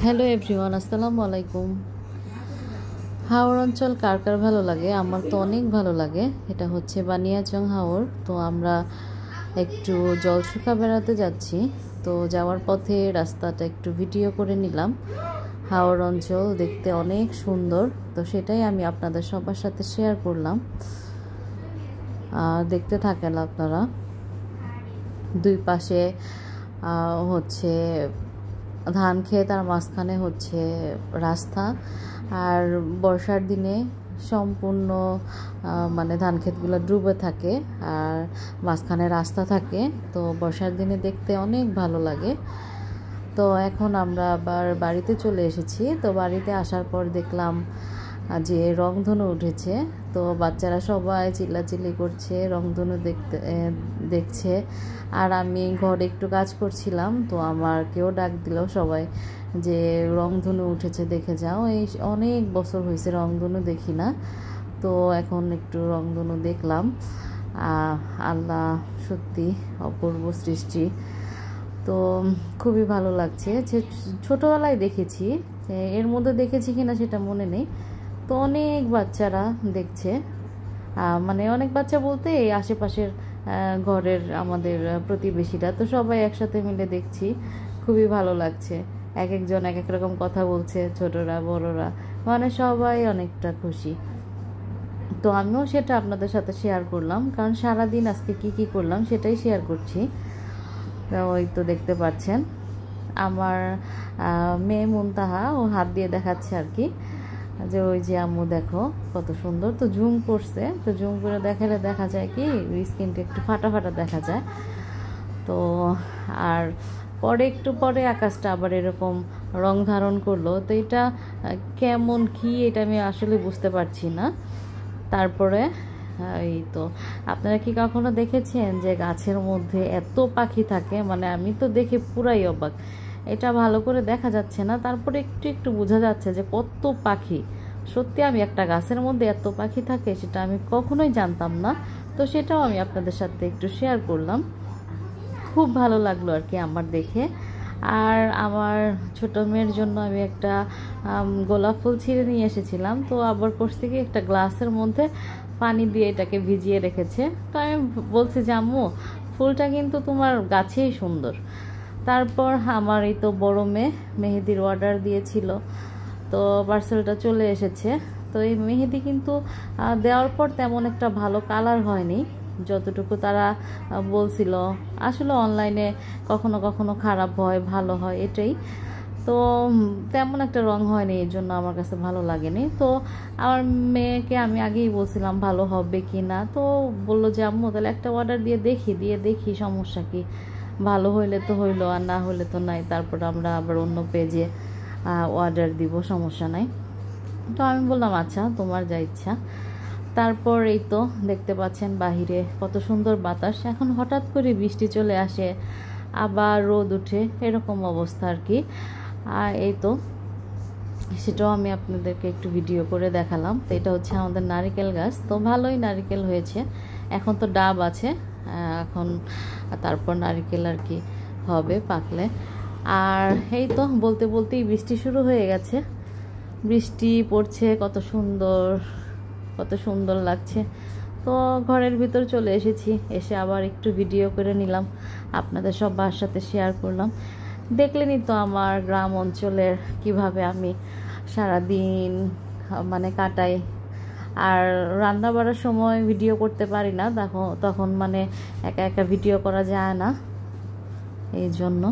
Hello everyone, আসসালামু আলাইকুম। হাওর অঞ্চল কার কার ভালো লাগে? আমার তো অনেক ভালো লাগে। এটা হচ্ছে বানিয়াচং হাওর। তো আমরা একটু জলসুখা বেড়াতে যাচ্ছি। তো যাওয়ার পথে রাস্তাটা একটু ভিডিও করে নিলাম। হাওর অঞ্চল দেখতে অনেক সুন্দর, তো সেটাই আমি আপনাদের সবার সাথে শেয়ার করলাম। দেখতে থাকেন আপনারা। দুই পাশে হচ্ছে ধান ক্ষেত, আর মাঝখানে হচ্ছে রাস্তা। আর বর্ষার দিনে সম্পূর্ণ মানে ধান ক্ষেতগুলো ডুবে থাকে, আর মাঝখানে রাস্তা থাকে। তো বর্ষার দিনে দেখতে অনেক ভালো লাগে। তো এখন আমরা আবার বাড়িতে চলে এসেছি। তো বাড়িতে আসার পর দেখলাম যে রংধনু উঠেছে। তো বাচ্চারা সবাই চিল্লাচিল্লি করছে, রংধনু দেখছে। আর আমি ঘরে একটু কাজ করছিলাম, তো আমার কেউ ডাক দিল সবাই যে রংধনু উঠেছে, দেখে যাও। এই অনেক বছর হয়েছে রংধনু দেখি না। তো এখন একটু রংধনু দেখলাম। আল্লাহ সত্যি অপূর্ব সৃষ্টি। তো খুবই ভালো লাগছে। যে ছোটোবেলায় দেখেছি, এর মধ্যে দেখেছি কিনা সেটা মনে নেই। তো অনেক বাচ্চারা দেখছে, মানে অনেক বাচ্চা বলতে এই আশেপাশের ঘরের আমাদের প্রতিবেশীরা, তো সবাই একসাথে মিলে দেখছি। খুবই ভালো লাগছে। এক একজন এক এক রকম কথা বলছে, ছোটরা বড়রা, মানে সবাই অনেকটা খুশি। তো আমিও সেটা আপনাদের সাথে শেয়ার করলাম, কারণ সারাদিন আজকে কি করলাম সেটাই শেয়ার করছি। ওই তো দেখতে পাচ্ছেন আমার মেয়ে মুনতাহা, ও হাত দিয়ে দেখাচ্ছে আর কি, যে ওই যে আম্মু দেখো কত সুন্দর। তো জুম করছে, তো জুম করে দেখালে দেখা যায় কি স্কিনটা একটু ফাটা ফাটা দেখা যায়। তো আর পরে একটু পরে আকাশটা আবার এরকম রং ধারণ করলো। তো এটা কেমন কি এটা আমি আসলে বুঝতে পারছি না। তারপরে এই তো আপনারা কি কখনো দেখেছেন যে গাছের মধ্যে এত পাখি থাকে? মানে আমি তো দেখে পুরাই অবাক। এটা ভালো করে দেখা যাচ্ছে না, তারপরে একটু একটু বোঝা যাচ্ছে যে কত পাখি। সত্যি আমি একটা গাছের মধ্যে এত পাখি থাকে সেটা আমি কখনোই জানতাম না। তো সেটাও আমি আপনাদের সাথে একটু শেয়ার করলাম। খুব ভালো লাগলো আর কি আমার দেখে। আর আমার ছোটো মেয়ের জন্য আমি একটা গোলাপ ফুল ছিঁড়ে নিয়ে এসেছিলাম। তো আবার করছে কি একটা গ্লাসের মধ্যে পানি দিয়ে এটাকে ভিজিয়ে রেখেছে। তো আমি বলছি যে আম্মু, ফুলটা কিন্তু তোমার গাছেই সুন্দর। তারপর আমার এই তো বড় মেয়ে মেহেদির অর্ডার দিয়েছিল, তো পার্সেলটা চলে এসেছে। তো এই মেহেদি কিন্তু দেওয়ার পর তেমন একটা ভালো কালার হয়নি, যতটুকু তারা বলছিল। আসলে অনলাইনে কখনো কখনো খারাপ হয়, ভালো হয়, এটাই। তো তেমন একটা রং হয়নি, এর জন্য আমার কাছে ভালো লাগেনি। তো আমার মেয়েকে আমি আগেই বলছিলাম ভালো হবে কি না, তো বললো যে আম্মু তাহলে একটা অর্ডার দিয়ে দেখি সমস্যা কি, ভালো হইলে তো হইলো, আর না হলে তো নাই। তারপর আমরা আবার অন্য পেজে অর্ডার দিব, সমস্যা নাই। তো আমি বললাম আচ্ছা তোমার যা ইচ্ছা। তারপর এই তো দেখতে পাচ্ছেন বাহিরে কত সুন্দর বাতাস। এখন হঠাৎ করে বৃষ্টি চলে আসে, আবার রোদ উঠে, এরকম অবস্থা আর কি। আর এই তো সেটাও আমি আপনাদেরকে একটু ভিডিও করে দেখালাম। তো এটা হচ্ছে আমাদের নারিকেল গাছ। তো ভালোই নারিকেল হয়েছে, এখন তো ডাব আছে, এখন তারপর নারিকেল আর কি হবে পাকলে। আর এই তো বলতে বলতেই বৃষ্টি শুরু হয়ে গেছে। বৃষ্টি পড়ছে, কত সুন্দর লাগছে। তো ঘরের ভিতর চলে এসেছি, এসে আবার একটু ভিডিও করে নিলাম, আপনাদের সবার সাথে শেয়ার করলাম। দেখলেনই তো আমার গ্রাম অঞ্চলের কিভাবে আমি সারাদিন মানে কাটাই। আর রান্না বাড়ার সময় ভিডিও করতে পারি না, তখন মানে একা একা ভিডিও করা যায় না, এই জন্য।